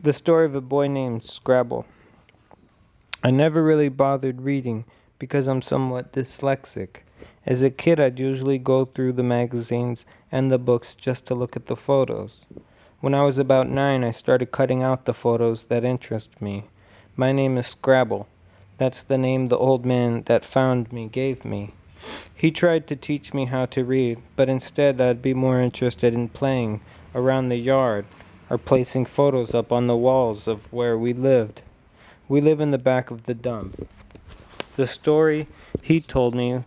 The story of a boy named Scrabble. I never really bothered reading because I'm somewhat dyslexic. As a kid, I'd usually go through the magazines and the books just to look at the photos. When I was about 9, I started cutting out the photos that interest me. My name is Scrabble. That's the name the old man that found me gave me. He tried to teach me how to read, but instead I'd be more interested in playing around the yard or placing photos up on the walls of where we lived. We live in the back of the dump. The story he told me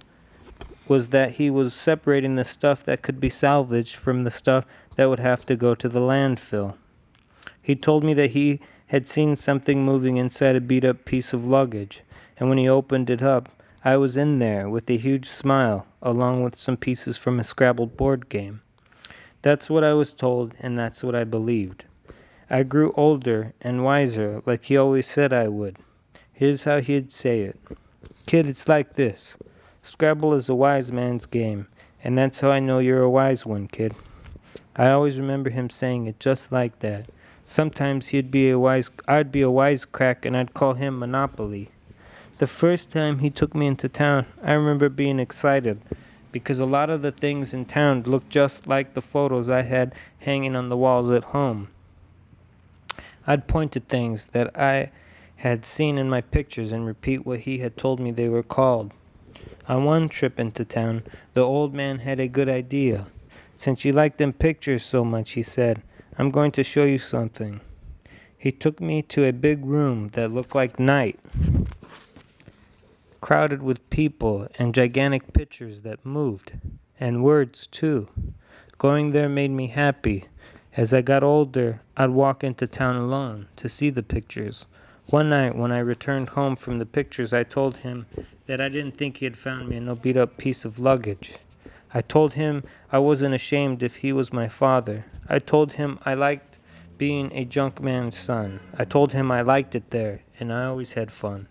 was that he was separating the stuff that could be salvaged from the stuff that would have to go to the landfill. He told me that he had seen something moving inside a beat up piece of luggage, and when he opened it up, I was in there with a huge smile, along with some pieces from a Scrabble board game. That's what I was told, and that's what I believed. I grew older and wiser, like he always said I would. Here's how he'd say it. Kid, it's like this. Scrabble is a wise man's game, and that's how I know you're a wise one, kid. I always remember him saying it just like that. Sometimes I'd be a wisecrack, and I'd call him Monopoly. The first time he took me into town, I remember being excited, because a lot of the things in town looked just like the photos I had hanging on the walls at home. I'd point to things that I had seen in my pictures and repeat what he had told me they were called. On one trip into town, the old man had a good idea. Since you like them pictures so much, he said, I'm going to show you something. He took me to a big room that looked like night, crowded with people and gigantic pictures that moved, and words too. Going there made me happy. As I got older, I'd walk into town alone to see the pictures. One night when I returned home from the pictures, I told him that I didn't think he had found me a no beat-up piece of luggage. I told him I wasn't ashamed if he was my father. I told him I liked being a junk man's son. I told him I liked it there, and I always had fun.